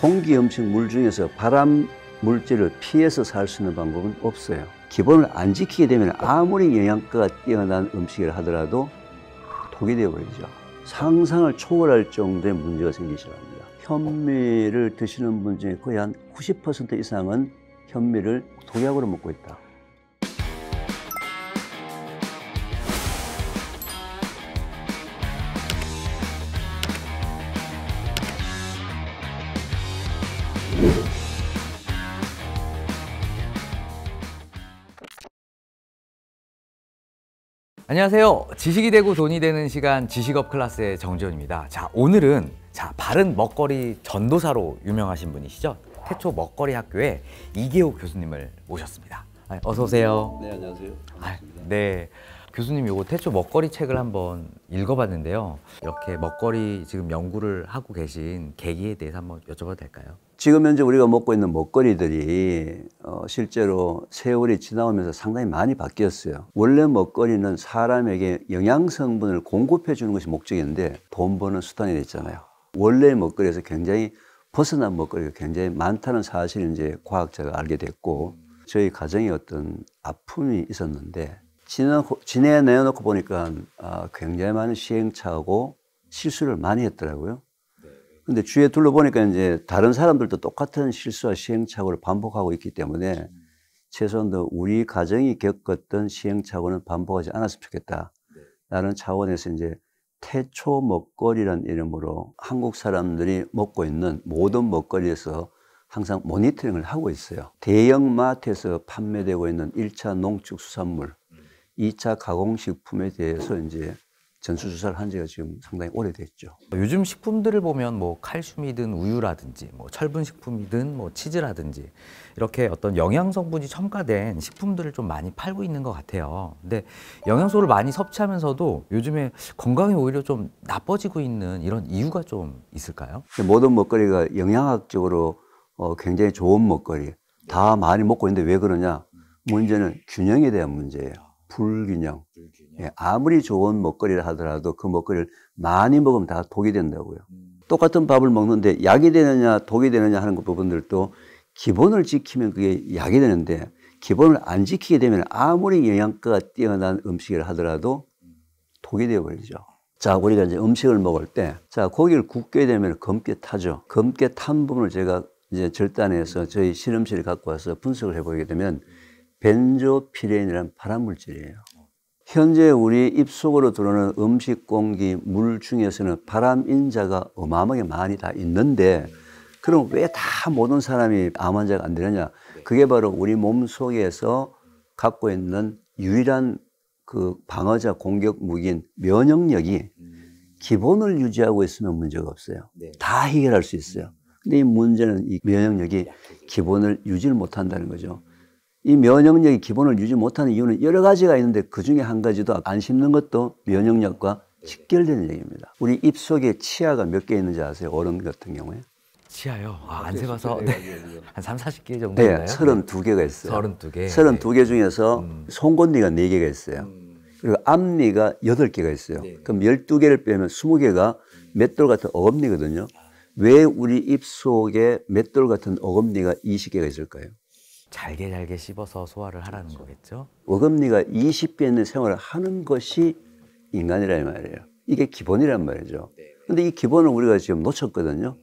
공기, 음식, 물 중에서 발암 물질을 피해서 살 수 있는 방법은 없어요. 기본을 안 지키게 되면 아무리 영양가가 뛰어난 음식을 하더라도 독이 되어버리죠. 상상을 초월할 정도의 문제가 생기기 시작합니다. 현미를 드시는 분 중에 거의 한 90% 이상은 현미를 독약으로 먹고 있다. 안녕하세요. 지식이 되고 돈이 되는 시간 지식업 클래스의 정지훈입니다. 자, 오늘은 바른 먹거리 전도사로 유명하신 분이시죠. 태초 먹거리 학교의 이계호 교수님을 모셨습니다. 어서 오세요. 네, 안녕하세요. 네. 교수님, 요거 태초 먹거리 책을 한번 읽어봤는데요. 이렇게 먹거리 지금 연구를 하고 계신 계기에 대해서 한번 여쭤봐도 될까요? 지금 현재 우리가 먹고 있는 먹거리들이 실제로 세월이 지나오면서 상당히 많이 바뀌었어요. 원래 먹거리는 사람에게 영양성분을 공급해 주는 것이 목적인데 돈 버는 수단이 됐잖아요. 원래 먹거리에서 굉장히 벗어난 먹거리가 굉장히 많다는 사실을 이제 과학자가 알게 됐고, 저희 가정에 어떤 아픔이 있었는데 진행해 내놓고 보니까 굉장히 많은 시행착오고 실수를 많이 했더라고요. 근데 주위에 둘러보니까 이제 다른 사람들도 똑같은 실수와 시행착오를 반복하고 있기 때문에 최소한 우리 가정이 겪었던 시행착오는 반복하지 않았으면 좋겠다라는 차원에서 이제 태초 먹거리라는 이름으로 한국 사람들이 먹고 있는 모든 먹거리에서 항상 모니터링을 하고 있어요. 대형 마트에서 판매되고 있는 1차 농축수산물, 2차 가공식품에 대해서 이제 전수조사를 한 지가 지금 상당히 오래됐죠. 요즘 식품들을 보면 뭐 칼슘이든 우유라든지 뭐 철분식품이든 뭐 치즈라든지 이렇게 어떤 영양성분이 첨가된 식품들을 좀 많이 팔고 있는 것 같아요. 근데 영양소를 많이 섭취하면서도 요즘에 건강이 오히려 좀 나빠지고 있는 이런 이유가 좀 있을까요? 모든 먹거리가 영양학적으로 굉장히 좋은 먹거리, 다 많이 먹고 있는데 왜 그러냐? 문제는 균형에 대한 문제예요. 불균형. 예, 아무리 좋은 먹거리를 하더라도 그 먹거리를 많이 먹으면 다 독이 된다고요. 똑같은 밥을 먹는데 약이 되느냐 독이 되느냐 하는 부분들도 기본을 지키면 그게 약이 되는데, 기본을 안 지키게 되면 아무리 영양가가 뛰어난 음식을 하더라도 독이 되어버리죠. 자, 우리가 이제 음식을 먹을 때, 자, 고기를 굽게 되면 검게 타죠. 검게 탄 부분을 제가 이제 절단해서 저희 실험실에 갖고 와서 분석을 해보게 되면 벤조피렌이라는 발암물질이에요. 현재 우리 입속으로 들어오는 음식, 공기, 물 중에서는 발암인자가 어마어마하게 많이 다 있는데, 그럼 왜 다 모든 사람이 암 환자가 안 되느냐? 그게 바로 우리 몸 속에서 갖고 있는 유일한 그 방어자 공격 무기인 면역력이 기본을 유지하고 있으면 문제가 없어요. 다 해결할 수 있어요. 근데 이 문제는 이 면역력이 기본을 유지를 못한다는 거죠. 이 면역력이 기본을 유지 못하는 이유는 여러 가지가 있는데 그 중에 한 가지도 안 씹는 것도 면역력과 직결되는 얘기입니다. 우리 입속에 치아가 몇 개 있는지 아세요? 어른 같은 경우에? 치아요? 안 세봐서 한 3, 40개 정도 있나요? 네, 32개가 있어요. 32개. 32개 중에서 송곳니가 4개가 있어요. 그리고 앞니가 8개가 있어요. 그럼 12개를 빼면 20개가 맷돌 같은 어금니거든요. 왜 우리 입속에 맷돌 같은 어금니가 20개가 있을까요? 잘게 씹어서 소화를 하라는 거겠죠? 어금니가 20개 있는 생활을 하는 것이 인간이란 말이에요. 이게 기본이란 말이죠. 근데 이 기본을 우리가 지금 놓쳤거든요.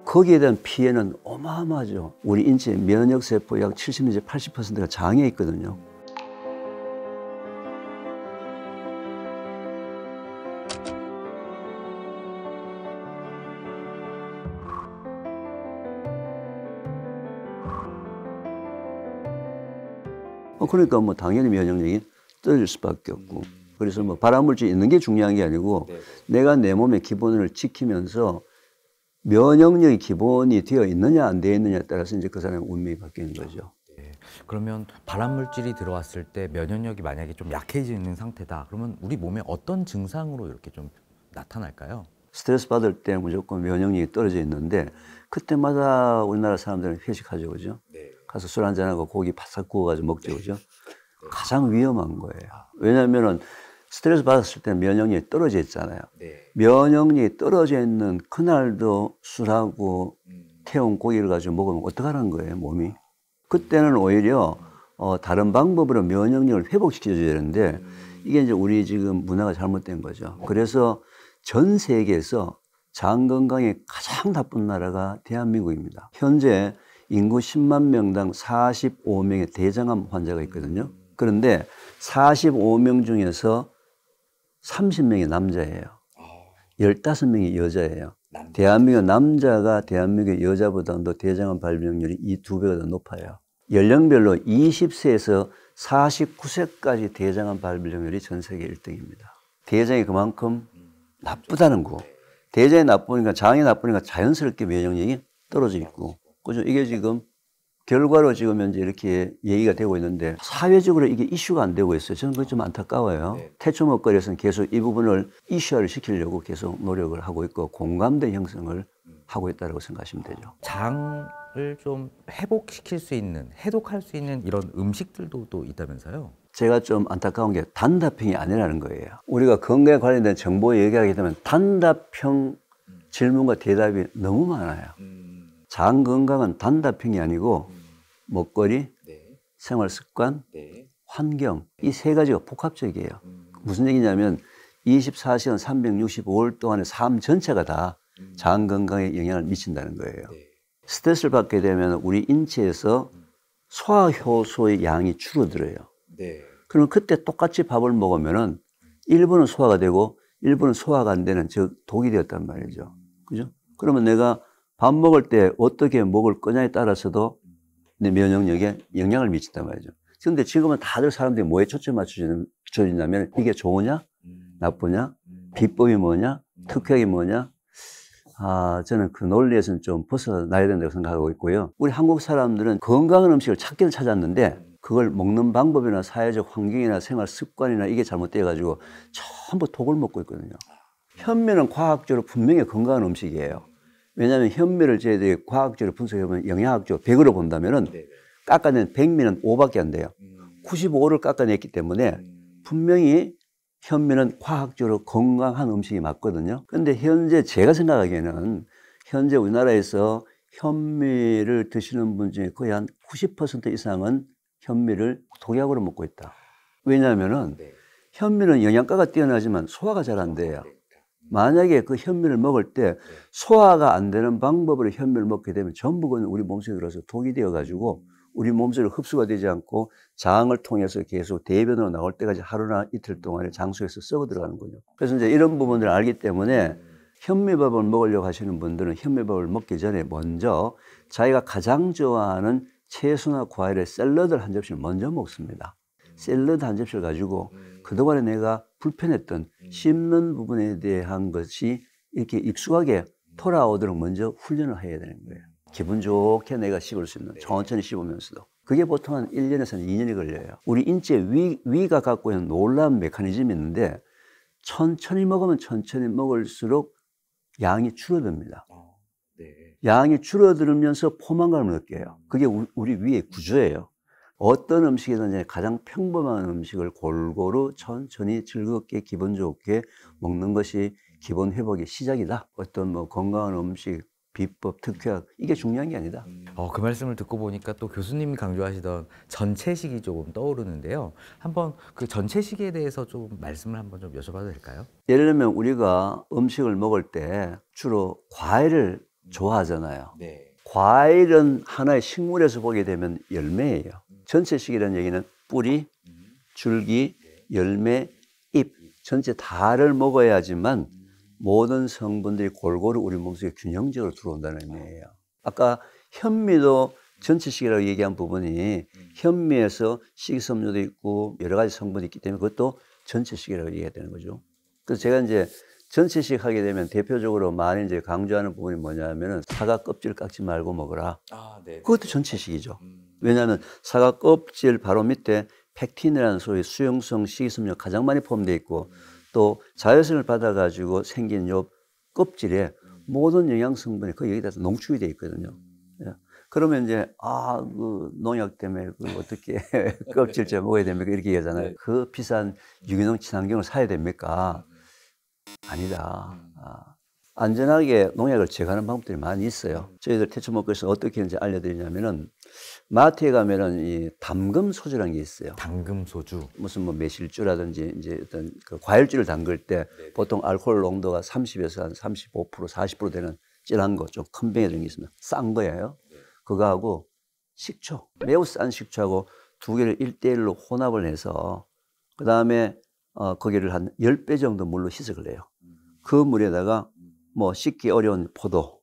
거기에 대한 피해는 어마어마하죠. 우리 인체 면역세포 약 70 내지 80%가 장에 있거든요. 그러니까 뭐 당연히 면역력이 떨어질 수밖에 없고, 그래서 뭐 발암물질이 있는 게 중요한 게 아니고 내가 내 몸의 기본을 지키면서 면역력이 기본이 되어 있느냐 안 되어 있느냐에 따라서 이제 그 사람의 운명이 바뀌는 거죠. 그러면 발암물질이 들어왔을 때 면역력이 만약에 좀 약해지는 상태다. 그러면 우리 몸에 어떤 증상으로 이렇게 좀 나타날까요? 스트레스 받을 때 무조건 면역력이 떨어져 있는데 그때마다 우리나라 사람들은 회식하죠, 그죠? 가서 술 한잔하고 고기 바싹 구워가지고 먹죠, 그죠? 가장 위험한 거예요. 왜냐면은 스트레스 받았을 때 면역력이 떨어져 있잖아요. 면역력이 떨어져 있는 그날도 술하고 태운 고기를 가지고 먹으면 어떡하라는 거예요, 몸이. 그때는 오히려 다른 방법으로 면역력을 회복시켜줘야 되는데 이게 이제 우리 지금 문화가 잘못된 거죠. 그래서 전 세계에서 장 건강에 가장 나쁜 나라가 대한민국입니다. 현재 인구 10만 명당 45명의 대장암 환자가 있거든요. 그런데 45명 중에서 30명이 남자예요. 15명이 여자예요. 대한민국 남자가 대한민국 여자보다도 대장암 발병률이 이 2배가 더 높아요. 연령별로 20세에서 49세까지 대장암 발병률이 전 세계 1등입니다. 대장이 그만큼 나쁘다는 거. 대장이 나쁘니까, 장이 나쁘니까 자연스럽게 면역력이 떨어져 있고. 그죠? 이게 지금 결과로 지금 현재 이렇게 얘기가 되고 있는데 사회적으로 이게 이슈가 안 되고 있어요. 저는 그게 좀 안타까워요. 태초 먹거리에서는 계속 이 부분을 이슈화를 시키려고 계속 노력을 하고 있고 공감대 형성을 하고 있다고 생각하시면 되죠. 장을 좀 회복시킬 수 있는, 해독할 수 있는 이런 음식들도 또 있다면서요? 제가 좀 안타까운 게 단답형이 아니라는 거예요. 우리가 건강에 관련된 정보 얘기하게 되면 단답형 질문과 대답이 너무 많아요. 장 건강은 단답형이 아니고 먹거리, 생활 습관, 환경 이 세 가지가 복합적이에요. 무슨 얘기냐면 24시간 365일 동안의 삶 전체가 다 장 건강에 영향을 미친다는 거예요. 스트레스를 받게 되면 우리 인체에서 소화효소의 양이 줄어들어요. 그러면 그때 똑같이 밥을 먹으면은 일부는 소화가 되고 일부는 소화가 안 되는 즉 독이 되었단 말이죠. 그죠? 그러면 내가 밥 먹을 때 어떻게 먹을 거냐에 따라서도 내 면역력에 영향을 미친단 말이죠. 그런데 지금은 다들 사람들이 뭐에 초점 맞춰지냐면 이게 좋으냐, 나쁘냐, 비법이 뭐냐, 특효약이 뭐냐. 저는 그 논리에서는 좀 벗어나야 된다고 생각하고 있고요. 우리 한국 사람들은 건강한 음식을 찾기는 찾았는데 그걸 먹는 방법이나 사회적 환경이나 생활 습관이나 이게 잘못돼가지고 전부 독을 먹고 있거든요. 현미는 과학적으로 분명히 건강한 음식이에요. 왜냐하면 현미를 저희들이 과학적으로 분석해보면 영양학적으로 100으로 본다면은 깎아낸 백미는 5밖에 안 돼요. 95를 깎아냈기 때문에 분명히 현미는 과학적으로 건강한 음식이 맞거든요. 그런데 현재 제가 생각하기에는 현재 우리나라에서 현미를 드시는 분 중에 거의 한 90% 이상은 현미를 독약으로 먹고 있다. 왜냐하면은 현미는 영양가가 뛰어나지만 소화가 잘 안 돼요. 만약에 그 현미를 먹을 때 소화가 안 되는 방법으로 현미를 먹게 되면 전부 그건 우리 몸속에 들어서 독이 되어가지고 우리 몸속에 흡수가 되지 않고 장을 통해서 계속 대변으로 나올 때까지 하루나 이틀 동안에 장 속에서 썩어 들어가는 거죠. 그래서 이제 이런 부분들을 알기 때문에 현미밥을 먹으려고 하시는 분들은 현미밥을 먹기 전에 먼저 자기가 가장 좋아하는 채소나 과일의 샐러드를 한 접시를 먼저 먹습니다. 샐러드 한 접시를 가지고 그동안에 내가 불편했던 씹는 부분에 대한 것이 이렇게 익숙하게 돌아오도록 먼저 훈련을 해야 되는 거예요. 기분 좋게 내가 씹을 수 있는, 천천히 씹으면서도. 그게 보통 한 1년에서 2년이 걸려요. 우리 인체 위가 갖고 있는 놀라운 메커니즘이 있는데 천천히 먹으면 천천히 먹을수록 양이 줄어듭니다. 양이 줄어들면서 포만감을 느껴요. 그게 우리 위의 구조예요. 어떤 음식이든지 가장 평범한 음식을 골고루 천천히 즐겁게 기분 좋게 먹는 것이 기본 회복의 시작이다. 어떤 뭐 건강한 음식, 비법, 특효약 이게 중요한 게 아니다. 그 말씀을 듣고 보니까 또 교수님이 강조하시던 전체식이 조금 떠오르는데요. 한번 그 전체식에 대해서 좀 말씀을 한번 좀 여쭤봐도 될까요? 예를 들면 우리가 음식을 먹을 때 주로 과일을 좋아하잖아요. 과일은 하나의 식물에서 보게 되면 열매예요. 전체식이라는 얘기는 뿌리, 줄기, 열매, 잎 전체 다를 먹어야지만 모든 성분들이 골고루 우리 몸속에 균형적으로 들어온다는 의미예요. 아까 현미도 전체식이라고 얘기한 부분이 현미에서 식이섬유도 있고 여러 가지 성분이 있기 때문에 그것도 전체식이라고 얘기해야 되는 거죠. 그래서 제가 이제 전체식 하게 되면 대표적으로 많이 이제 강조하는 부분이 뭐냐면은 사과 껍질 깎지 말고 먹어라. 그것도 전체식이죠. 왜냐하면 사과 껍질 바로 밑에 팩틴이라는 소위 수용성 식이섬유가 가장 많이 포함되어 있고 또 자외선을 받아가지고 생긴 요 껍질에 모든 영양 성분이 거의 여기다 농축이 되어 있거든요. 그러면 이제, 그 농약 때문에 그 어떻게 껍질째 먹어야 됩니까? 이렇게 얘기하잖아요. 네. 그 비싼 유기농 친환경을 사야 됩니까? 아니다. 안전하게 농약을 제거하는 방법들이 많이 있어요. 저희들 태초 먹거리에서 어떻게 하는지 알려드리냐면은, 마트에 가면은 이 담금 소주라는 게 있어요. 당금 소주. 무슨 뭐 매실주라든지 이제 어떤 그 과일주를 담글 때 보통 알코올 농도가 30에서 한 35%, 40% 되는 진한 거, 좀 큰 병에 들은 게 있으면 싼 거예요. 그거하고 식초, 매우 싼 식초하고 두 개를 1대1로 혼합을 해서 그 다음에 거기를 한 10배 정도 물로 희석을 해요. 그 물에다가 뭐 씻기 어려운 포도,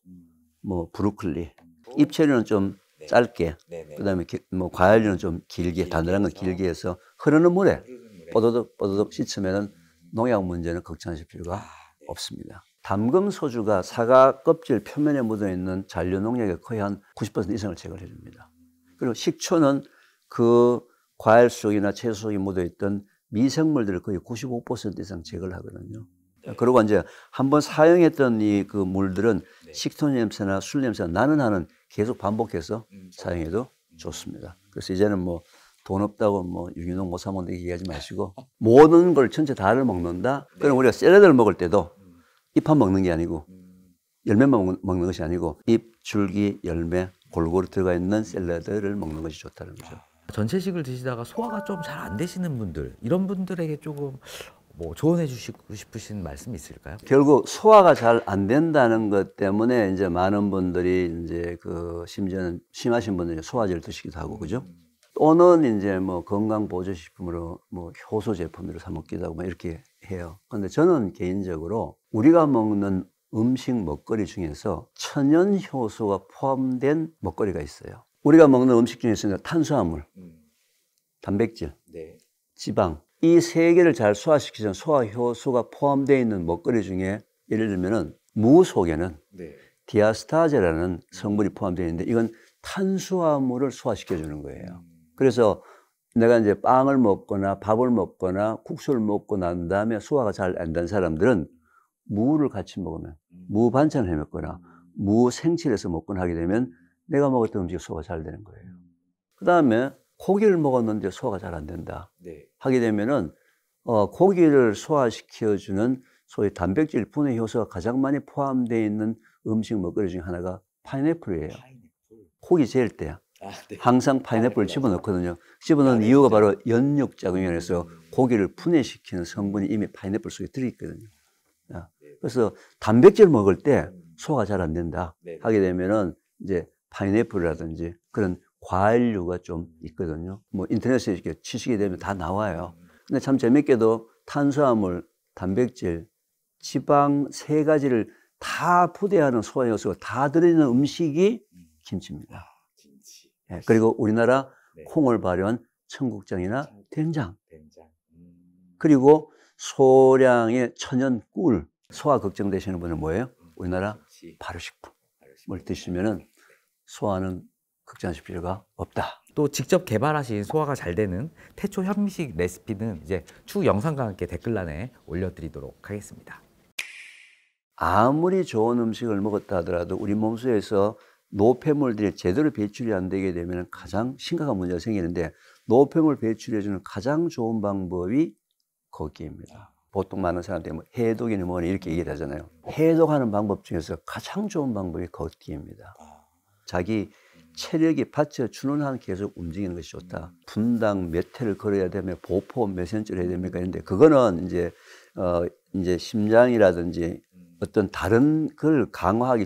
뭐 브로콜리, 잎처리는 좀 짧게, 그 다음에 뭐 과일류는 좀 길게, 단단한 건 길게 해서 흐르는 물에 뽀드득 씻으면은 농약 문제는 걱정하실 필요가 없습니다. 담금 소주가 사과 껍질 표면에 묻어있는 잔류 농약의 거의 한 90% 이상을 제거를 해줍니다. 그리고 식초는 그 과일 속이나 채소 속에 묻어있던 미생물들을 거의 95% 이상 제거를 하거든요. 그리고 이제 한번 사용했던 이 그 물들은 식초 냄새나 술 냄새가 나는 한은 계속 반복해서 사용해도 좋습니다. 그래서 이제는 뭐 돈 없다고 뭐 유기농 못 사 먹는다 얘기하지 마시고 모든 걸 전체 다를 먹는다. 그럼 우리가 샐러드를 먹을 때도 잎만 먹는 게 아니고 열매만 먹는 것이 아니고 잎, 줄기, 열매 골고루 들어가 있는 샐러드를 먹는 것이 좋다는 거죠. 전체식을 드시다가 소화가 좀 잘 안 되시는 분들, 이런 분들에게 조금 뭐 조언해 주시고 싶으신 말씀이 있을까요? 결국 소화가 잘 안 된다는 것 때문에 이제 많은 분들이 이제 그 심지어는 심하신 분들이 소화제를 드시기도 하고 그죠? 또는 이제 뭐 건강보조식품으로 뭐 효소 제품들을 사 먹기도 하고 뭐 이렇게 해요. 근데 저는 개인적으로 우리가 먹는 음식 먹거리 중에서 천연 효소가 포함된 먹거리가 있어요. 우리가 먹는 음식 중에서 탄수화물, 단백질, 지방 이 세 개를 잘 소화시키는 소화 효소가 포함되어 있는 먹거리 중에 예를 들면은 무 속에는 디아스타제라는 성분이 포함되어 있는데 이건 탄수화물을 소화시켜 주는 거예요. 그래서 내가 이제 빵을 먹거나 밥을 먹거나 국수를 먹고 난 다음에 소화가 잘 안 된 사람들은 무를 같이 먹으면 무 반찬을 해 먹거나 무 생채해서 먹거나 하게 되면 내가 먹었던 음식이 소화가 잘 되는 거예요. 그 다음에 고기를 먹었는데 소화가 잘 안 된다 하게 되면은 고기를 소화시켜주는 소위 단백질 분해 효소가 가장 많이 포함되어 있는 음식 먹거리 중에 하나가 파인애플이에요. 고기 재일 때 항상 파인애플을 집어넣거든요. 집어넣는 이유가 바로 연육작용이라서 고기를 분해시키는 성분이 이미 파인애플 속에 들어있거든요. 그래서 단백질 먹을 때 소화가 잘 안 된다 하게 되면은 이제 파인애플이라든지 그런 과일류가 좀 있거든요. 뭐 인터넷에 이렇게 치시게 되면 다 나와요. 근데 참 재밌게도 탄수화물, 단백질, 지방 세 가지를 다 포대하는 소화 요소가 다 들어있는 음식이 김치입니다. 예, 그리고 우리나라 콩을 발효한 청국장이나 된장. 그리고 소량의 천연 꿀. 소화 걱정되시는 분은 뭐예요? 우리나라 발효식품을 드시면은 소화는 걱정하실 필요가 없다. 또 직접 개발하신 소화가 잘 되는 태초 현미식 레시피는 이제 추후 영상과 함께 댓글란에 올려드리도록 하겠습니다. 아무리 좋은 음식을 먹었다 하더라도 우리 몸속에서 노폐물들이 제대로 배출이 안 되게 되면 가장 심각한 문제가 생기는데 노폐물 배출해주는 가장 좋은 방법이 걷기입니다. 보통 많은 사람들이 뭐 해독이니 뭐니 이렇게 얘기를 하잖아요. 해독하는 방법 중에서 가장 좋은 방법이 걷기입니다. 자기 체력이 받쳐주는 한 계속 움직이는 것이 좋다. 분당 몇 회를 걸어야 되면 보포 몇 센치를 해야 됩니까? 근데 그거는 이제 심장이라든지 어떤 다른 걸 강화하기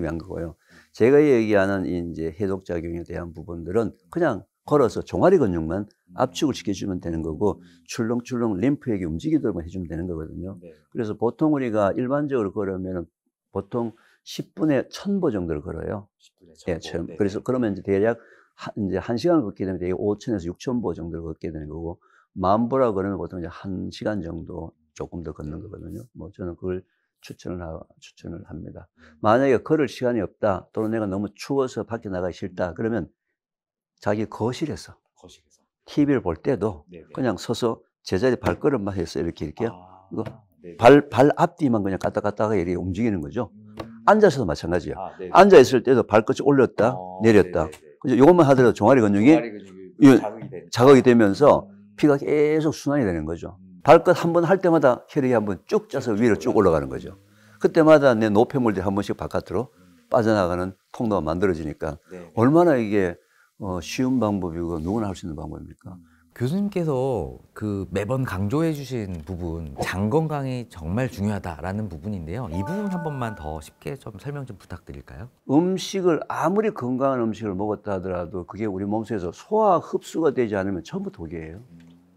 위한 거고요. 제가 얘기하는 이제 해독작용에 대한 부분들은 그냥 걸어서 종아리 근육만 압축을 시켜주면 되는 거고 출렁출렁 림프액이 움직이도록 해주면 되는 거거든요. 그래서 보통 우리가 일반적으로 걸으면 보통 10분에 1000보 정도를 걸어요. 10분에 1000보. 그래서 그러면 이제 대략 이제 1시간을 걷게 되면 대략 5000에서 6000보 정도를 걷게 되는 거고 10,000보라 그러면 보통 이제 1시간 정도 조금 더 걷는 거거든요. 뭐 저는 그걸 추천을 합니다. 만약에 걸을 시간이 없다 또는 내가 너무 추워서 밖에 나가기 싫다 그러면 자기 거실에서 TV를 볼 때도 그냥 서서 제자리 발걸음만 해서 이렇게 발 앞뒤만 그냥 갔다 갔다가 이렇게 움직이는 거죠. 앉아서도 마찬가지예요. 네네. 앉아 있을 때도 발끝이 올렸다, 내렸다. 네네네. 그죠? 이것만 하더라도 종아리 근육이 종아리 근육이 이- 자극이 되는. 자극이 되면서 피가 계속 순환이 되는 거죠. 발끝 한 번 할 때마다 혈액이 한 번 쭉 짜서 위로 쭉 올라가는 거죠. 그때마다 내 노폐물들이 한 번씩 바깥으로 빠져나가는 통로가 만들어지니까 네. 얼마나 이게 쉬운 방법이고 누구나 할 수 있는 방법입니까? 교수님께서 그 매번 강조해 주신 부분, 장 건강이 정말 중요하다라는 부분인데요. 이 부분 한 번만 더 쉽게 좀 설명 좀 부탁드릴까요? 음식을 아무리 건강한 음식을 먹었다 하더라도 그게 우리 몸속에서 소화 흡수가 되지 않으면 전부 독이에요.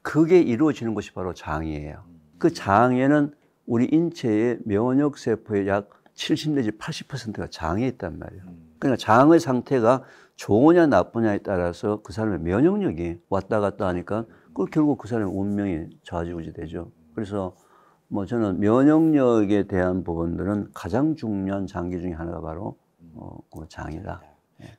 그게 이루어지는 것이 바로 장이에요. 그 장에는 우리 인체의 면역 세포의 약 70 내지 80%가 장에 있단 말이에요. 그러니까 장의 상태가 좋으냐 나쁘냐에 따라서 그 사람의 면역력이 왔다 갔다 하니까 그 결국 그 사람의 운명이 좌지우지 되죠. 그래서 뭐 저는 면역력에 대한 부분들은 가장 중요한 장기 중에 하나가 바로 그 장이다.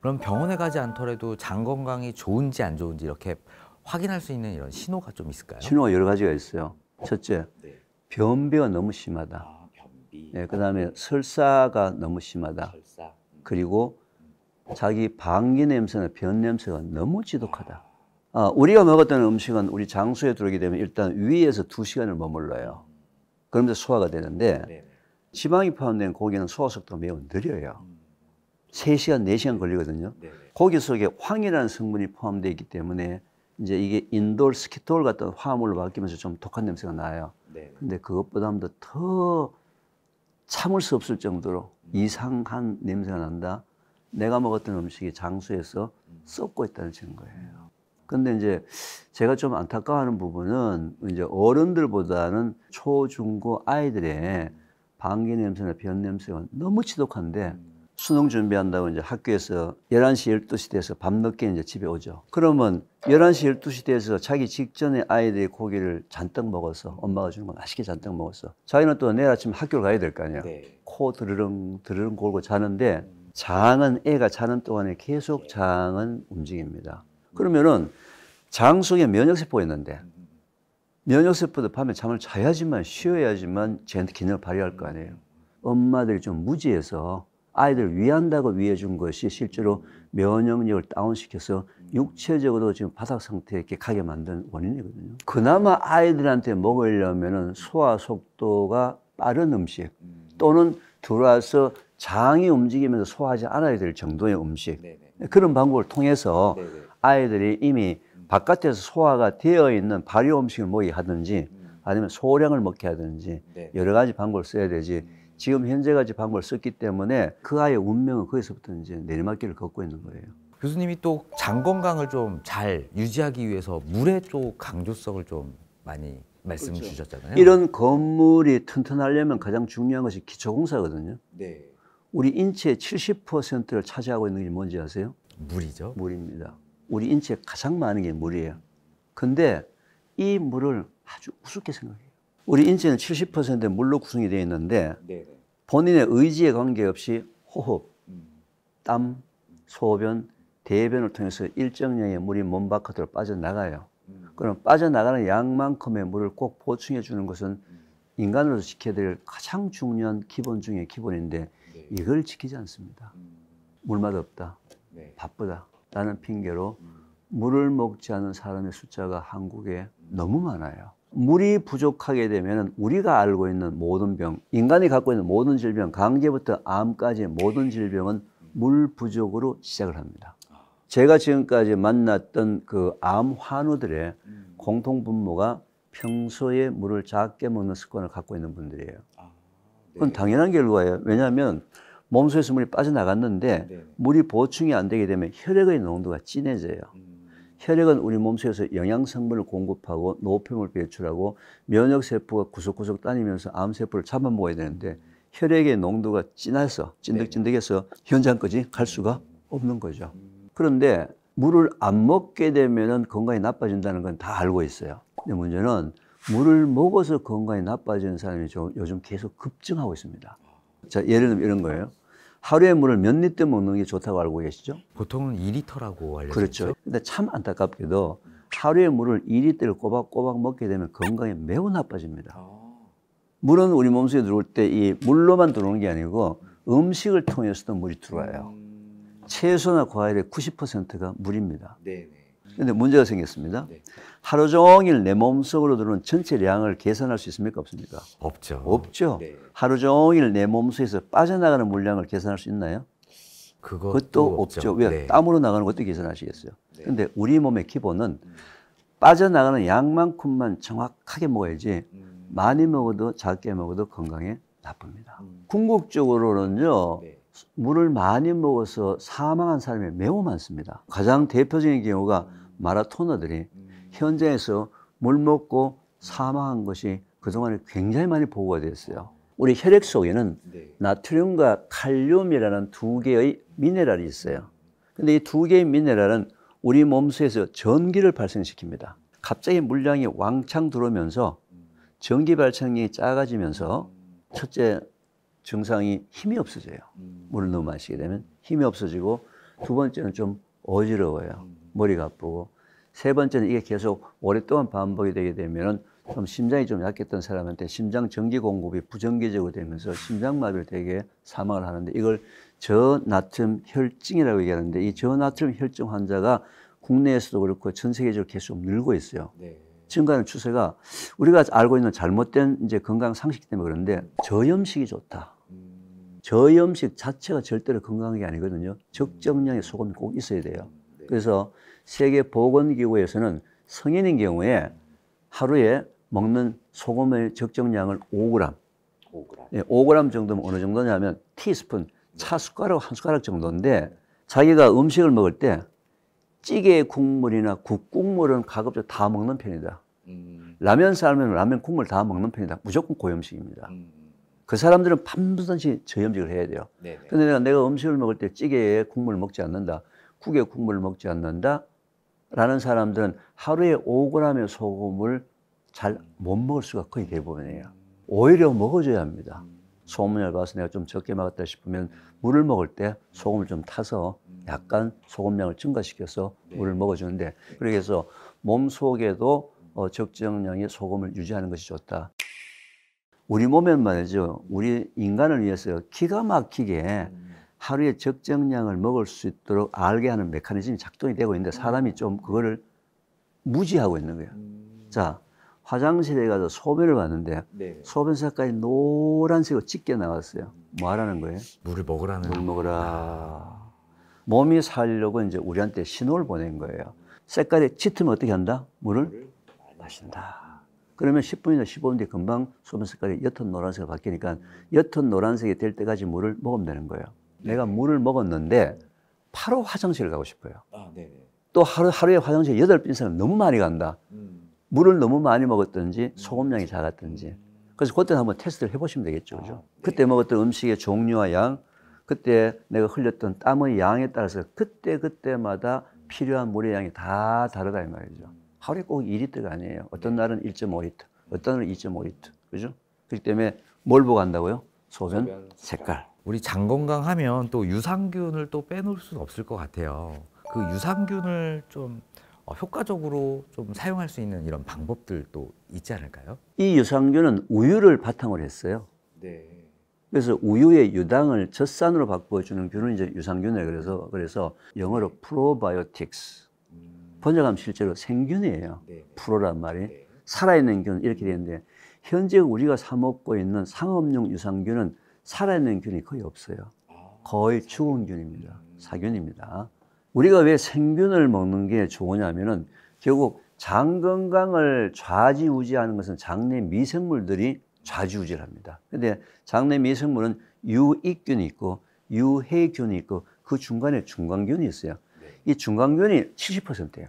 그럼 병원에 가지 않더라도 장 건강이 좋은지 안 좋은지 이렇게 확인할 수 있는 이런 신호가 좀 있을까요? 신호가 여러 가지가 있어요. 첫째, 네. 변비가 너무 심하다. 변비. 네, 그다음에 설사가 너무 심하다. 설사. 그리고 자기 방귀 냄새나 변 냄새가 너무 지독하다. 우리가 먹었던 음식은 우리 장수에 들어오게 되면 일단 위에서 2시간을 머물러요. 그러면서 소화가 되는데 네. 지방이 포함된 고기는 소화 속도가 매우 느려요. 3시간, 4시간 걸리거든요. 네. 고기 속에 황이라는 성분이 포함되어 있기 때문에 이제 이게 인돌, 스키톨 같은 화합물로 바뀌면서 좀 독한 냄새가 나요. 네. 근데 그것보다도 더 참을 수 없을 정도로 이상한 냄새가 난다. 내가 먹었던 음식이 장수에서 썩고 있다는 증거예요. 근데 이제 제가 좀 안타까워하는 부분은 이제 어른들보다는 초, 중, 고 아이들의 방귀 냄새나 변 냄새가 너무 지독한데 수능 준비한다고 이제 학교에서 11시, 12시 돼서 밤늦게 이제 집에 오죠. 그러면 11시, 12시 돼서 자기 직전에 아이들이 고기를 잔뜩 먹어서 엄마가 주는 거 맛있게 잔뜩 먹었어. 자기는 또 내일 아침 학교를 가야 될 거 아니야. 네. 코 드르릉 드르릉 골고 자는데 장은 애가 자는 동안에 계속 장은 움직입니다. 그러면은 장 속에 면역세포가 있는데 면역세포도 밤에 잠을 자야지만 쉬어야지만 쟤한테 기능을 발휘할 거 아니에요. 엄마들이 좀 무지해서 아이들 위한다고 위해준 것이 실제로 면역력을 다운시켜서 육체적으로 지금 바닥 상태에 이렇게 가게 만든 원인이거든요. 그나마 아이들한테 먹으려면은 소화 속도가 빠른 음식 또는 들어와서 장이 움직이면서 소화하지 않아야 될 정도의 음식. 네네. 그런 방법을 통해서 네네. 아이들이 이미 바깥에서 소화가 되어 있는 발효 음식을 먹게 하든지 아니면 소량을 먹게 하든지 네. 여러 가지 방법을 써야 되지. 지금 현재까지 방법을 썼기 때문에 그 아이의 운명은 거기서부터 이제 내리막길을 걷고 있는 거예요. 교수님이 또 장 건강을 좀 잘 유지하기 위해서 물의 또 강조성을 좀 많이 말씀 주셨잖아요. 이런 건물이 튼튼하려면 가장 중요한 것이 기초공사거든요. 네. 우리 인체의 70%를 차지하고 있는 게 뭔지 아세요? 물이죠. 물입니다. 우리 인체에 가장 많은 게 물이에요. 근데 이 물을 아주 우습게 생각해요. 우리 인체는 70% 물로 구성이 되어 있는데 네네. 본인의 의지에 관계없이 호흡, 땀, 소변, 대변을 통해서 일정량의 물이 몸 바깥으로 빠져나가요. 그럼 빠져나가는 양만큼의 물을 꼭 보충해 주는 것은 인간으로서 지켜야 될 가장 중요한 기본 중에 기본인데 네. 이걸 지키지 않습니다. 물맛 없다, 네. 바쁘다 라는 핑계로 물을 먹지 않은 사람의 숫자가 한국에 너무 많아요. 물이 부족하게 되면 우리가 알고 있는 모든 병, 인간이 갖고 있는 모든 질병, 강제부터 암까지 모든 질병은 물 부족으로 시작을 합니다. 제가 지금까지 만났던 그 암 환우들의 공통 분모가 평소에 물을 작게 먹는 습관을 갖고 있는 분들이에요. 그건 당연한 결과예요. 왜냐하면 몸속에서 물이 빠져나갔는데 네. 물이 보충이 안 되게 되면 혈액의 농도가 진해져요. 혈액은 우리 몸속에서 영양성분을 공급하고 노폐물을 배출하고 면역세포가 구석구석 다니면서 암세포를 잡아먹어야 되는데 혈액의 농도가 진해서 찐득찐득해서 현장까지 갈 수가 없는 거죠. 그런데 물을 안 먹게 되면 건강이 나빠진다는 건 다 알고 있어요. 근데 문제는 물을 먹어서 건강이 나빠지는 사람이 요즘 계속 급증하고 있습니다. 자, 예를 들면 이런 거예요. 하루에 물을 몇 리터 먹는 게 좋다고 알고 계시죠? 보통은 2리터라고 알려져 그렇죠. 있죠. 근데 참 안타깝게도 하루에 물을 2리터를 꼬박꼬박 먹게 되면 건강이 매우 나빠집니다. 물은 우리 몸속에 들어올 때 이 물로만 들어오는 게 아니고 음식을 통해서도 물이 들어와요. 채소나 과일의 90%가 물입니다. 네네. 근데 문제가 생겼습니다. 네. 하루 종일 내 몸속으로 들어오는 전체 량을 계산할 수 있습니까? 없습니까? 없죠. 없죠. 네. 하루 종일 내 몸속에서 빠져나가는 물량을 계산할 수 있나요? 그것도 없죠. 왜? 네. 땀으로 나가는 것도 계산하시겠어요. 네. 근데 우리 몸의 기본은 빠져나가는 양만큼만 정확하게 먹어야지 많이 먹어도 작게 먹어도 건강에 나쁩니다. 궁극적으로는요. 네. 물을 많이 먹어서 사망한 사람이 매우 많습니다. 가장 대표적인 경우가 마라토너들이 현장에서 물 먹고 사망한 것이 그동안에 굉장히 많이 보고가 됐어요. 우리 혈액 속에는 네. 나트륨과 칼륨이라는 두 개의 미네랄이 있어요. 근데 이 두 개의 미네랄은 우리 몸속에서 전기를 발생시킵니다. 갑자기 물량이 왕창 들어오면서 전기 발생량이 작아지면서 첫째 증상이 힘이 없어져요. 물을 너무 마시게 되면 힘이 없어지고, 두 번째는 좀 어지러워요. 머리가 아프고, 세 번째는 이게 계속 오랫동안 반복이 되게 되면은 좀 심장이 좀 약했던 사람한테 심장 전기 공급이 부정기적으로 되면서 심장마비를 되게 사망을 하는데, 이걸 저나트륨 혈증이라고 얘기하는데, 이 저나트륨 혈증 환자가 국내에서도 그렇고 전 세계적으로 계속 늘고 있어요. 네. 증가하는 추세가 우리가 알고 있는 잘못된 이제 건강 상식 때문에 그런데, 저염식이 좋다. 저염식 자체가 절대로 건강한 게 아니거든요. 적정량의 소금이 꼭 있어야 돼요. 그래서 세계보건기구에서는 성인인 경우에 하루에 먹는 소금의 적정량을 5g, 5g 정도면 어느 정도냐면 티스푼, 차 숟가락 한 숟가락 정도인데, 자기가 음식을 먹을 때 찌개 국물이나 국 국물은 가급적 다 먹는 편이다. 라면 삶으면 라면 국물 다 먹는 편이다. 무조건 고염식입니다. 그 사람들은 반드시 저염식을 해야 돼요. 네네. 근데 내가 음식을 먹을 때 찌개에 국물을 먹지 않는다, 국에 국물을 먹지 않는다 라는 사람들은 하루에 5g의 소금을 잘 못 먹을 수가 거의 대부분이에요. 오히려 먹어줘야 합니다. 소문을 봐서 내가 좀 적게 먹었다 싶으면 물을 먹을 때 소금을 좀 타서 약간 소금량을 증가시켜서 물을 먹어주는데, 그래서 몸 속에도 적정량의 소금을 유지하는 것이 좋다. 우리 몸엔 말이죠, 우리 인간을 위해서 기가 막히게 하루에 적정량을 먹을 수 있도록 알게 하는 메커니즘이 작동이 되고 있는데, 사람이 좀 그거를 무지하고 있는 거예요. 자, 화장실에 가서 소변을 봤는데 네. 소변 색깔이 노란색으로 짙게 나왔어요. 뭐 하라는 거예요? 물을 먹으라는. 물 먹어라. 몸이 살려고 이제 우리한테 신호를 보낸 거예요. 색깔이 짙으면 어떻게 한다? 물을 마신다. 그러면 10분이나 15분 뒤에 금방 소변 색깔이 옅은 노란색으로 바뀌니까 옅은 노란색이 될 때까지 물을 먹으면 되는 거예요. 내가 물을 먹었는데 바로 화장실을 가고 싶어요. 아, 네네. 또 하루에 화장실 8번 이상 너무 많이 간다. 물을 너무 많이 먹었든지 소금량이 작았든지. 그래서 그때 한번 테스트를 해보시면 되겠죠. 그죠? 그때 먹었던 음식의 종류와 양, 그때 내가 흘렸던 땀의 양에 따라서 그때마다 필요한 물의 양이 다 다르다 이 말이죠. 하루에 꼭 2리터가 아니에요. 어떤 날은 1.5리터, 어떤 날은 2.5리터. 그죠? 그렇기 때문에 뭘 보고 한다고요? 소변 색깔. 우리 장 건강하면 또 유산균을 또 빼놓을 수는 없을 것 같아요. 그 유산균을 좀 효과적으로 좀 사용할 수 있는 이런 방법들도 있지 않을까요? 이 유산균은 우유를 바탕으로 했어요. 네. 그래서 우유의 유당을 젖산으로 바꿔주는 균은 이제 유산균이에요. 그래서 영어로 프로바이오틱스. 번역하면 실제로 생균이에요. 네. 프로란 말이. 네. 살아있는 균 이렇게 되는데, 현재 우리가 사 먹고 있는 상업용 유산균은 살아있는 균이 거의 없어요. 거의 죽은 균입니다. 사균입니다. 우리가 왜 생균을 먹는 게 좋으냐면은, 결국 장 건강을 좌지우지하는 것은 장내 미생물들이 좌지우지를 합니다. 근데 장내 미생물은 유익균이 있고 유해균이 있고 그 중간에 중간균이 있어요. 이 중간균이 70%예요.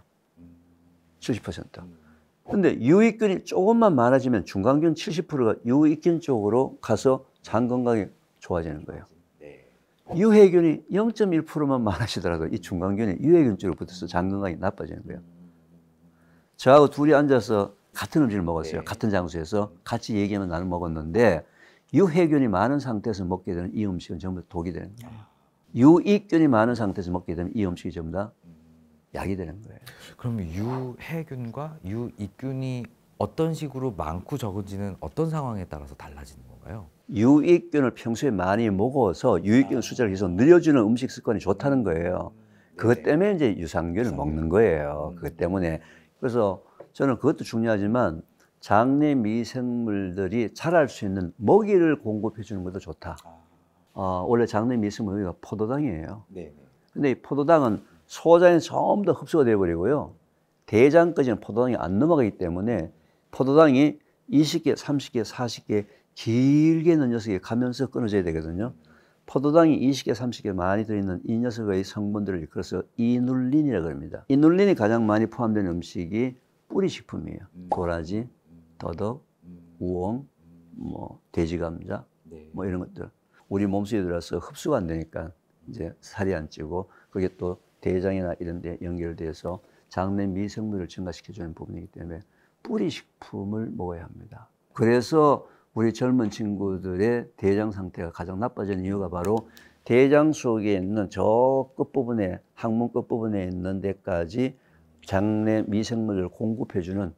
70%. 근데 유익균이 조금만 많아지면 중간균 70%가 유익균 쪽으로 가서 장 건강이 좋아지는 거예요. 유해균이 0.1%만 많아지더라도 이 중간균이 유해균 쪽으로 붙어서 장 건강이 나빠지는 거예요. 저하고 둘이 앉아서 같은 음식을 먹었어요. 같은 장소에서 같이 얘기하면 나는 먹었는데, 유해균이 많은 상태에서 먹게 되는 이 음식은 전부 독이 되는 거예요. 유익균이 많은 상태에서 먹게 되면 이 음식이 전부 다 약이 되는 거예요. 그럼 유해균과 유익균이 어떤 식으로 많고 적은지는 어떤 상황에 따라서 달라지는 건가요? 유익균을 평소에 많이 먹어서 유익균 숫자를 계속 늘려주는 음식 습관이 좋다는 거예요. 그것 때문에 이제 유산균을 먹는 거예요. 그것 때문에. 그래서 저는 그것도 중요하지만 장내 미생물들이 자랄 수 있는 먹이를 공급해 주는 것도 좋다. 원래 장내 미생물 먹이가 포도당이에요. 근데 이 포도당은 소장에 전부 다 흡수가 되어버리고요. 대장까지는 포도당이 안 넘어가기 때문에 포도당이 20개, 30개, 40개 길게 있는 녀석이 가면서 끊어져야 되거든요. 포도당이 20개, 30개 많이 들어있는 이 녀석의 성분들을 일컬어서 이눌린이라고 합니다. 이눌린이 가장 많이 포함되는 음식이 뿌리식품이에요. 도라지, 더덕, 우엉, 뭐 돼지감자, 뭐 이런 것들. 우리 몸속에 들어서 흡수가 안 되니까 이제 살이 안 찌고 그게 또 대장이나 이런 데 연결돼서 장내 미생물을 증가시켜주는 부분이기 때문에 뿌리식품을 먹어야 합니다. 그래서 우리 젊은 친구들의 대장 상태가 가장 나빠지는 이유가 바로 대장 속에 있는 저 끝부분에, 항문 끝부분에 있는 데까지 장내 미생물을 공급해주는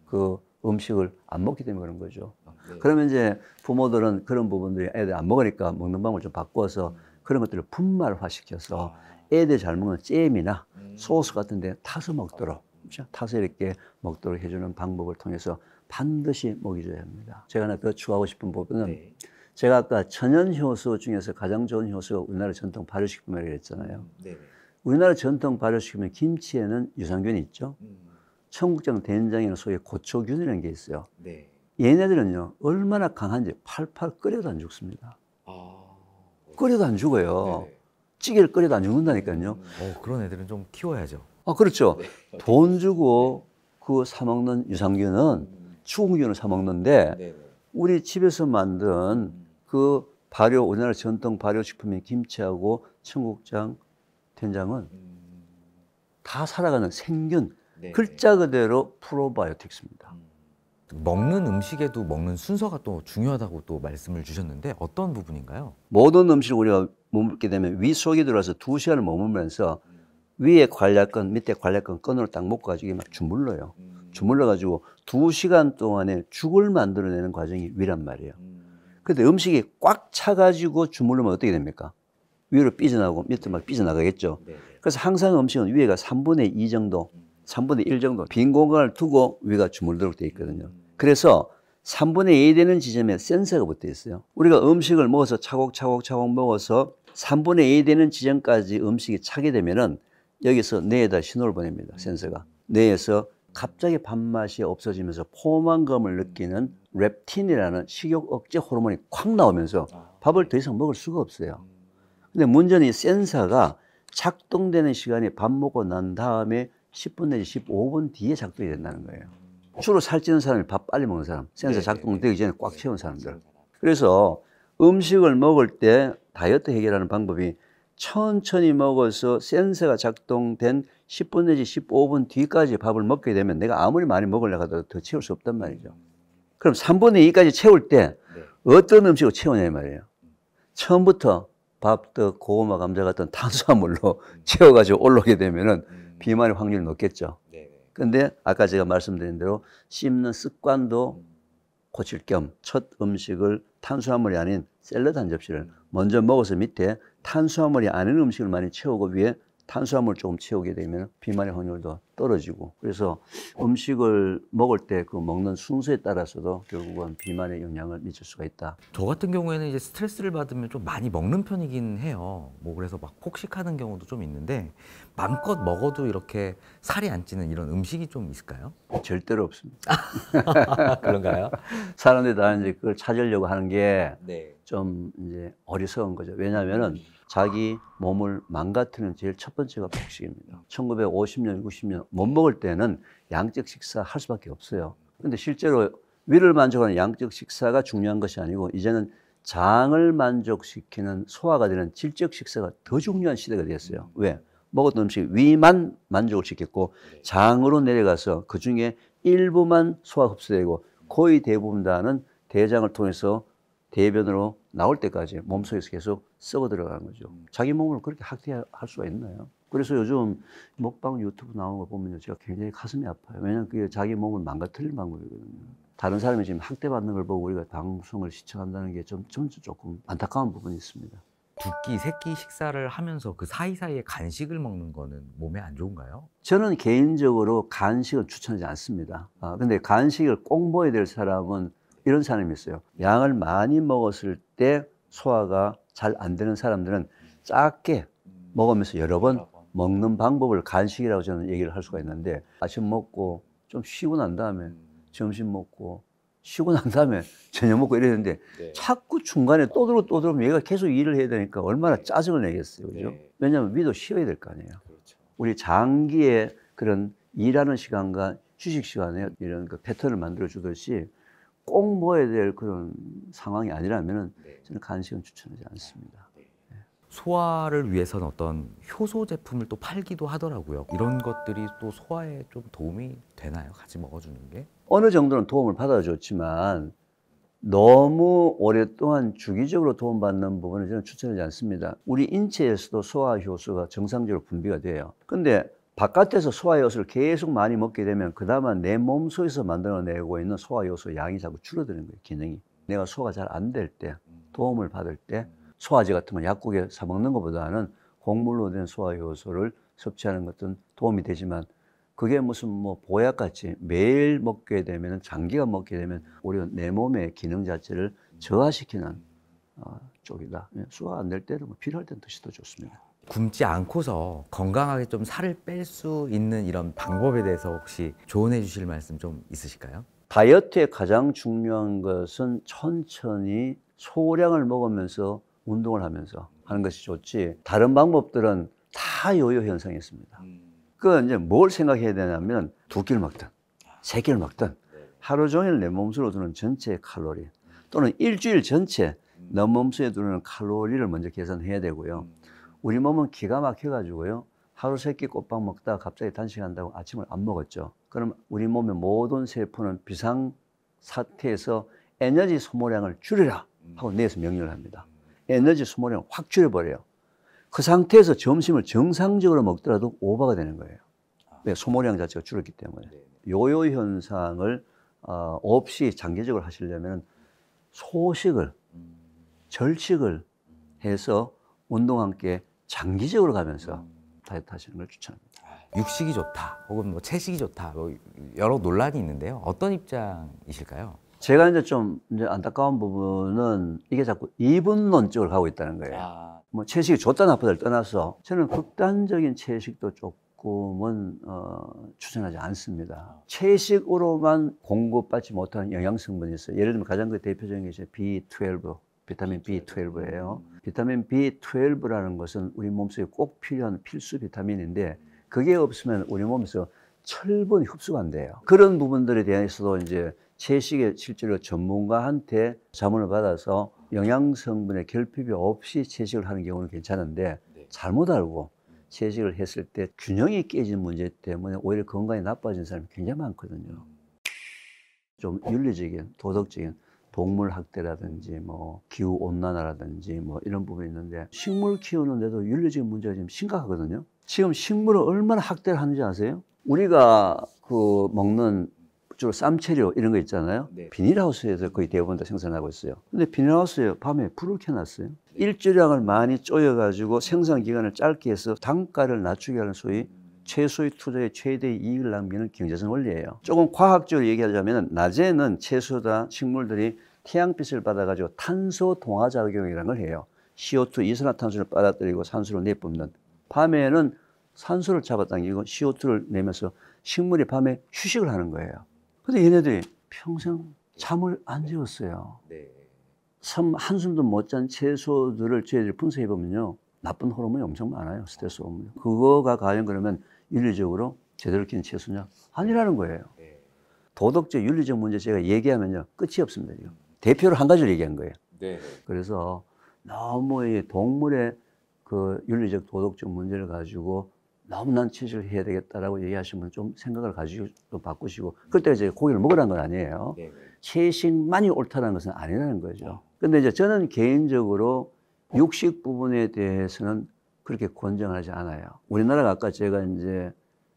그 음식을 안 먹기 때문에 그런 거죠. 그러면 이제 부모들은 그런 부분들이 애들 안 먹으니까 먹는 방법을 좀 바꿔서 그런 것들을 분말화시켜서 애들 잘 먹는 잼이나 소스 같은 데 타서 먹도록, 그렇죠? 타서 이렇게 먹도록 해주는 방법을 통해서 반드시 먹이 줘야 합니다. 제가 하나 더 추가하고 싶은 부분은 제가 아까 천연 효소 중에서 가장 좋은 효소가 우리나라 전통 발효식품이라고 했잖아요. 우리나라 전통 발효식품의 김치에는 유산균이 있죠. 청국장, 된장에는 소위 고초균이라는 게 있어요. 얘네들은요, 얼마나 강한지 팔팔 끓여도 안 죽습니다. 끓여도 안 죽어요. 찌개를 끓여도 안 죽는다니까요. 그런 애들은 좀 키워야죠. 그렇죠. 돈 주고 그 사먹는 유산균은 죽은 균을 사먹는데 우리 집에서 만든 그 발효, 우리나라 전통 발효식품인 김치하고 청국장, 된장은 다 살아가는 생균, 글자 그대로 프로바이오틱스입니다. 먹는 음식에도 먹는 순서가 또 중요하다고 또 말씀을 주셨는데 어떤 부분인가요? 모든 음식을 우리가 머물게 되면 위 속에 들어와서 2시간을 머물면서 위에 관략근, 밑에 관략근 끈으로 딱 묶어가지고 막 주물러요. 주물러가지고 2시간 동안에 죽을 만들어내는 과정이 위란 말이에요. 근데 음식이 꽉 차가지고 주물르면 어떻게 됩니까? 위로 삐져나오고 밑으로 막 삐져나가겠죠. 그래서 항상 음식은 위에가 3분의 2 정도, 3분의 1 정도 빈 공간을 두고 위가 주물도록 되어 있거든요. 그래서 3분의 2 되는 지점에 센서가 붙어 있어요. 우리가 음식을 먹어서 차곡차곡 먹어서 3분의 2 되는 지점까지 음식이 차게 되면은 여기서 뇌에다 신호를 보냅니다. 센서가. 뇌에서 갑자기 밥맛이 없어지면서 포만감을 느끼는 렙틴이라는 식욕 억제 호르몬이 콱 나오면서 밥을 더 이상 먹을 수가 없어요. 근데 문제는 이 센서가 작동되는 시간이 밥 먹고 난 다음에 10분 내지 15분 뒤에 작동이 된다는 거예요. 주로 살찌는 사람이 밥 빨리 먹는 사람, 센서 작동되기 전에 꽉 채운 사람들. 그래서 음식을 먹을 때 다이어트 해결하는 방법이 천천히 먹어서 센서가 작동된 10분 내지 15분 뒤까지 밥을 먹게 되면 내가 아무리 많이 먹으려고 하더라도 더 채울 수 없단 말이죠. 그럼 3분의 2까지 채울 때 어떤 음식으로 채우냐 이 말이에요. 처음부터 밥, 떡, 고구마, 감자 같은 탄수화물로 채워가지고 올라오게 되면은 비만의 확률이 높겠죠. 근데 아까 제가 말씀드린 대로 씹는 습관도 고칠 겸 첫 음식을 탄수화물이 아닌 샐러드 한 접시를 먼저 먹어서 밑에 탄수화물이 아닌 음식을 많이 채우고 위에 탄수화물 조금 채우게 되면 비만의 확률도 떨어지고, 그래서 음식을 먹을 때 그 먹는 순서에 따라서도 결국은 비만에 영향을 미칠 수가 있다. 저 같은 경우에는 이제 스트레스를 받으면 좀 많이 먹는 편이긴 해요. 뭐 그래서 막 폭식하는 경우도 좀 있는데 마음껏 먹어도 이렇게 살이 안 찌는 이런 음식이 좀 있을까요? 절대로 없습니다. 그런가요? 사람들이 다 이제 그걸 찾으려고 하는 게 좀 이제 어리석은 거죠. 왜냐하면은 자기 몸을 망가뜨리는 제일 첫 번째가 폭식입니다. 1950년, 60년 못 먹을 때는 양적 식사 할 수밖에 없어요. 근데 실제로 위를 만족하는 양적 식사가 중요한 것이 아니고 이제는 장을 만족시키는 소화가 되는 질적 식사가 더 중요한 시대가 되었어요. 왜? 먹었던 음식 위만 만족을 시켰고 장으로 내려가서 그중에 일부만 소화 흡수되고 거의 대부분 다는 대장을 통해서 대변으로 나올 때까지 몸속에서 계속 썩어 들어가는 거죠. 자기 몸을 그렇게 학대할 수가 있나요? 그래서 요즘 먹방 유튜브 나오는 거 보면 제가 굉장히 가슴이 아파요. 왜냐하면 그게 자기 몸을 망가뜨리는 방법이거든요. 다른 사람이 지금 학대받는 걸 보고 우리가 방송을 시청한다는 게 좀 조금 안타까운 부분이 있습니다. 두 끼, 세 끼 식사를 하면서 그 사이사이에 간식을 먹는 거는 몸에 안 좋은가요? 저는 개인적으로 간식을 추천하지 않습니다. 근데 간식을 꼭 먹어야 될 사람은 이런 사람이 있어요. 양을 많이 먹었을 때 소화가 잘 안 되는 사람들은 작게 먹으면서 여러 번 먹는 방법을 간식이라고 저는 얘기를 할 수가 있는데, 아침 먹고 좀 쉬고 난 다음에 점심 먹고 쉬고 난 다음에 저녁 먹고 이랬는데 자꾸 중간에 또들어오면 얘가 계속 일을 해야 되니까 얼마나 짜증을 내겠어요. 그죠? 왜냐하면 위도 쉬어야 될 거 아니에요. 우리 장기의 그런 일하는 시간과 휴식 시간에 이런 그 패턴을 만들어 주듯이 꼭 먹어야 될 그런 상황이 아니라면 저는 간식은 추천하지 않습니다. 소화를 위해서는 어떤 효소 제품을 또 팔기도 하더라고요. 이런 것들이 또 소화에 좀 도움이 되나요? 같이 먹어주는 게? 어느 정도는 도움을 받아줬지만 너무 오랫동안 주기적으로 도움받는 부분은 저는 추천하지 않습니다. 우리 인체에서도 소화 효소가 정상적으로 분비가 돼요. 근데 바깥에서 소화 효소를 계속 많이 먹게 되면 그다음에 내 몸속에서 만들어내고 있는 소화 효소 양이 자꾸 줄어드는 거예요, 기능이. 내가 소화가 잘 안 될 때, 도움을 받을 때 소화제 같은 거 약국에 사 먹는 것보다는 곡물로 된 소화 효소를 섭취하는 것은 도움이 되지만, 그게 무슨 뭐 보약같이 매일 먹게 되면, 장기간 먹게 되면 오히려 내 몸의 기능 자체를 저하시키는 쪽이다. 소화 안 될 때는 뭐 필요할 때는 드시 더 좋습니다. 굶지 않고서 건강하게 좀 살을 뺄 수 있는 이런 방법에 대해서 혹시 조언해 주실 말씀 좀 있으실까요? 다이어트의 가장 중요한 것은 천천히 소량을 먹으면서 운동을 하면서 하는 것이 좋지, 다른 방법들은 다 요요 현상이 있습니다. 그 이제 뭘 생각해야 되냐면, 두 끼를 먹든 세 끼를 먹든 하루 종일 내 몸속으로 들어오는 전체 칼로리, 또는 일주일 전체 내 몸속에 들어오는 칼로리를 먼저 계산해야 되고요. 우리 몸은 기가 막혀가지고요, 하루 세 끼 꼬박 먹다가 갑자기 단식한다고 아침을 안 먹었죠. 그럼 우리 몸의 모든 세포는 비상 사태에서 에너지 소모량을 줄여라 하고 뇌에서 명령을 합니다. 에너지 소모량을 확 줄여버려요. 그 상태에서 점심을 정상적으로 먹더라도 오버가 되는 거예요. 왜? 소모량 자체가 줄었기 때문에. 요요 현상을 없이 장기적으로 하시려면 소식을, 절식을 해서 운동과 함께 장기적으로 가면서 다이어트 하시는 걸 추천합니다. 육식이 좋다, 혹은 뭐 채식이 좋다, 뭐 여러 논란이 있는데요. 어떤 입장이실까요? 제가 이제 안타까운 부분은 이게 자꾸 이분론적으로 가고 있다는 거예요. 뭐 채식이 좋다 나쁘다를 떠나서 저는 극단적인 채식도 조금은 추천하지 않습니다. 채식으로만 공급받지 못하는 영양성분이 있어요. 예를 들면 가장 그 대표적인 게 이제 B12, 비타민 B12예요. 비타민 B12라는 것은 우리 몸속에 꼭 필요한 필수 비타민인데, 그게 없으면 우리 몸에서 철분이 흡수가 안 돼요. 그런 부분들에 대해서도 이제 채식에 실제로 전문가한테 자문을 받아서 영양 성분의 결핍이 없이 채식을 하는 경우는 괜찮은데, 잘못 알고 채식을 했을 때 균형이 깨진 문제 때문에 오히려 건강이 나빠진 사람이 굉장히 많거든요. 좀 윤리적인, 도덕적인 동물 학대라든지 뭐 기후 온난화라든지 뭐 이런 부분이 있는데, 식물 키우는데도 윤리적인 문제가 지금 심각하거든요. 지금 식물을 얼마나 학대를 하는지 아세요? 우리가 그 먹는 주로 쌈채류 이런 거 있잖아요. 비닐하우스에서 거의 대부분 다 생산하고 있어요. 근데 비닐하우스에 밤에 불을 켜놨어요. 일조량을 많이 쪼여가지고 생산 기간을 짧게 해서 단가를 낮추게 하는 소위 채소의 투자에 최대 이익을 남기는 경제성 원리예요. 조금 과학적으로 얘기하자면, 낮에는 채소다 식물들이 태양빛을 받아가지고 탄소 동화작용이라는 걸 해요. CO2, 이산화탄소를 빨아들이고 산소를 내뿜는. 밤에는 산소를 잡아당기고 CO2를 내면서 식물이 밤에 휴식을 하는 거예요. 근데 얘네들이 평생 잠을 안 재웠어요. 한숨도 못 잔 채소들을 저희들이 분석해 보면요, 나쁜 호르몬이 엄청 많아요. 스트레스 호르몬. 그거가 과연 그러면 윤리적으로 제대로 키운 채소냐? 아니라는 거예요. 도덕적, 윤리적 문제 제가 얘기하면요, 끝이 없습니다. 지금. 대표로 한 가지를 얘기한 거예요. 그래서 너무 이 동물의 그 윤리적, 도덕적 문제를 가지고 너무 난 채식을 해야 되겠다라고 얘기하시면 좀 생각을 가지고 좀 바꾸시고, 그때 이제 고기를 먹으라는 건 아니에요. 채식만이 옳다는 것은 아니라는 거죠. 근데 이제 저는 개인적으로 육식 부분에 대해서는 그렇게 권장하지 않아요. 우리나라가 아까 제가 이제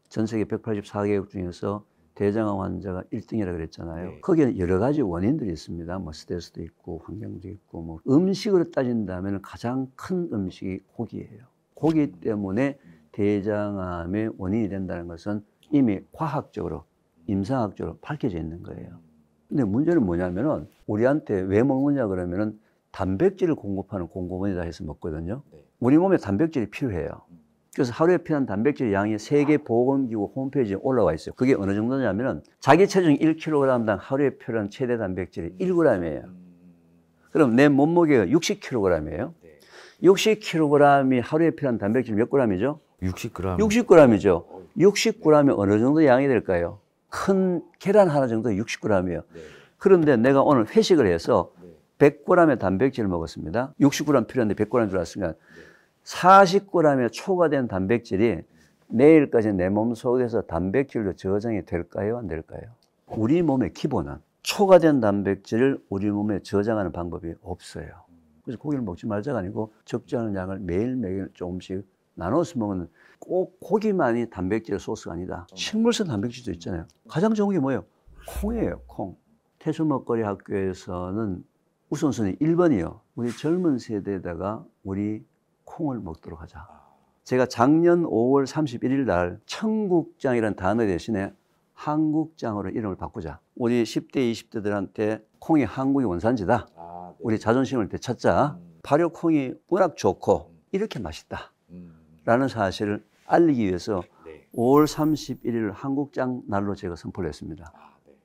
전 세계 184개국 중에서 대장암 환자가 1등이라 그랬잖아요. 네. 거기에는 여러 가지 원인들이 있습니다. 뭐 스트레스도 있고 환경도 있고 뭐 음식으로 따진다면 가장 큰 음식이 고기예요. 고기 때문에 대장암의 원인이 된다는 것은 이미 과학적으로 임상학적으로 밝혀져 있는 거예요. 근데 문제는 뭐냐면은 우리한테 왜 먹느냐 그러면은 단백질을 공급하는 공급원이다 해서 먹거든요. 우리 몸에 단백질이 필요해요. 그래서 하루에 필요한 단백질 양이 세계보건기구 홈페이지에 올라와 있어요. 그게 어느 정도냐면은 자기 체중 1kg당 하루에 필요한 최대 단백질이 1g이에요. 그럼 내 몸무게가 60kg이에요. 60kg이 하루에 필요한 단백질 몇 g이죠? 60g. 60g이죠. 60g이 어느 정도 양이 될까요? 큰 계란 하나 정도 60g이에요. 그런데 내가 오늘 회식을 해서 100g의 단백질을 먹었습니다. 60g 필요한데 100g 들어왔으니까 40g의 초과된 단백질이 내일까지 내 몸속에서 단백질로 저장이 될까요? 안 될까요? 우리 몸의 기본은 초과된 단백질을 우리 몸에 저장하는 방법이 없어요. 그래서 고기를 먹지 말자가 아니고 적지 않은 양을 매일매일 조금씩 나눠서 먹는, 꼭 고기만이 단백질 소스가 아니다. 식물성 단백질도 있잖아요. 가장 좋은 게 뭐예요? 콩이에요, 콩. 태수 먹거리 학교에서는 우선순위 1번이요. 우리 젊은 세대에다가 우리 콩을 먹도록 하자. 제가 작년 5월 31일 날 청국장이라는 단어 대신에 한국장으로 이름을 바꾸자. 우리 10대, 20대들한테 콩이 한국의 원산지다. 우리 자존심을 되찾자. 발효콩이 워낙 좋고 이렇게 맛있다 라는 사실을 알리기 위해서 5월 31일 한국장 날로 제가 선포를 했습니다.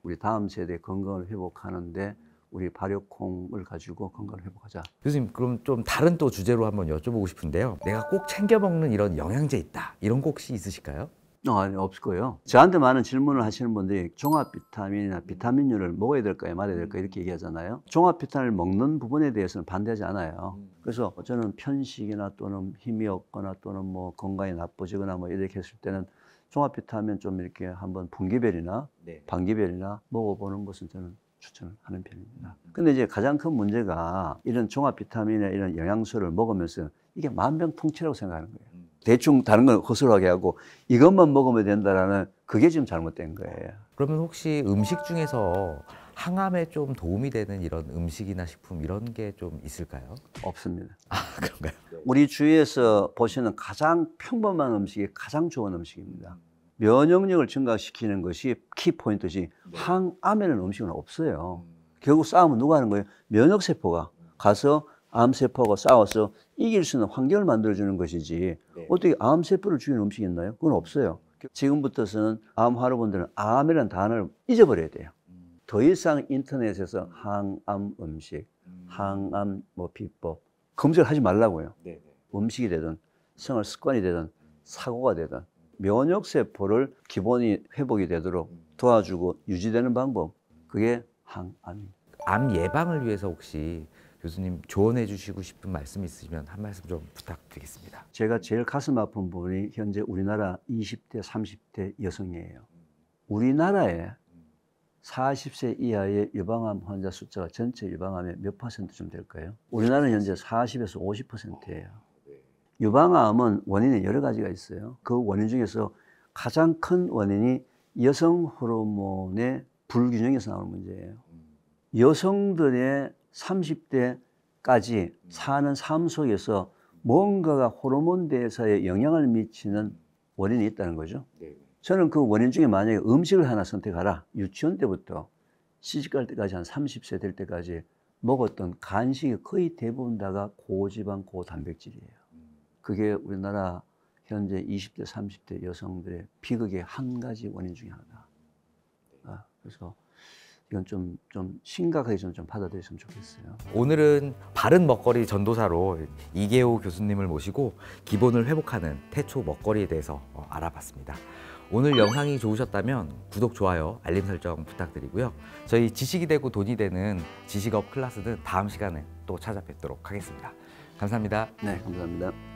우리 다음 세대 건강을 회복하는데 우리 발효콩을 가지고 건강을 회복하자. 교수님, 그럼 좀 다른 또 주제로 한번 여쭤보고 싶은데요. 내가 꼭 챙겨 먹는 이런 영양제 있다, 이런 거 혹시 있으실까요? 아니, 없을 거예요. 저한테 많은 질문을 하시는 분들이 종합 비타민이나 비타민류를 먹어야 될까요, 말아야 될까요, 이렇게 얘기하잖아요. 종합 비타민을 먹는 부분에 대해서는 반대하지 않아요. 그래서 저는 편식이나 또는 힘이 없거나 또는 뭐 건강이 나빠지거나 뭐 이렇게 했을 때는 종합 비타민 좀 이렇게 한번 분기별이나 반기별이나 먹어보는 것은 저는 추천을 하는 편입니다. 근데 이제 가장 큰 문제가 이런 종합 비타민이나 이런 영양소를 먹으면서 이게 만병통치라고 생각하는 거예요. 대충 다른 건 허술하게 하고 이것만 먹으면 된다라는, 그게 지금 잘못된 거예요. 그러면 혹시 음식 중에서 항암에 좀 도움이 되는 이런 음식이나 식품 이런 게 좀 있을까요? 없습니다. 아, 그런가요? 우리 주위에서 보시는 가장 평범한 음식이 가장 좋은 음식입니다. 면역력을 증가시키는 것이 키포인트지 항암에는 음식은 없어요. 결국 싸움은 누가 하는 거예요? 면역세포가 가서 암세포하고 싸워서 이길 수 있는 환경을 만들어주는 것이지 어떻게 암세포를 죽이는 음식이 있나요? 그건 없어요. 지금부터는 암 환우분들은 암이라는 단어를 잊어버려야 돼요. 더 이상 인터넷에서 항암 음식, 항암 뭐 비법 검색을 하지 말라고요. 음식이 되든 생활 습관이 되든 사고가 되든 면역세포를 기본이 회복이 되도록 도와주고 유지되는 방법, 그게 항암입니다. 암 예방을 위해서 혹시 교수님 조언해 주시고 싶은 말씀 있으시면 한 말씀 좀 부탁드리겠습니다. 제가 제일 가슴 아픈 부분이 현재 우리나라 20대, 30대 여성이에요. 우리나라에 40세 이하의 유방암 환자 숫자가 전체 유방암의 몇 %쯤 될까요? 우리나라는 현재 40에서 50%예요. 유방암은 원인이 여러 가지가 있어요. 그 원인 중에서 가장 큰 원인이 여성 호르몬의 불균형에서 나오는 문제예요. 여성들의 30대까지 사는 삶 속에서 뭔가가 호르몬 대사에 영향을 미치는 원인이 있다는 거죠. 저는 그 원인 중에 만약에 음식을 하나 선택하라. 유치원 때부터 시집갈 때까지 한 30세 될 때까지 먹었던 간식이 거의 대부분 다가 고지방, 고단백질이에요. 그게 우리나라 현재 20대, 30대 여성들의 비극의 한 가지 원인 중에 하나다. 그래서 이건 좀 심각하게 좀 받아들였으면 좋겠어요. 오늘은 바른 먹거리 전도사로 이계호 교수님을 모시고 기본을 회복하는 태초 먹거리에 대해서 알아봤습니다. 오늘 영상이 좋으셨다면 구독, 좋아요, 알림 설정 부탁드리고요. 저희 지식이 되고 돈이 되는 지식업 클래스는 다음 시간에 또 찾아뵙도록 하겠습니다. 감사합니다. 네, 감사합니다.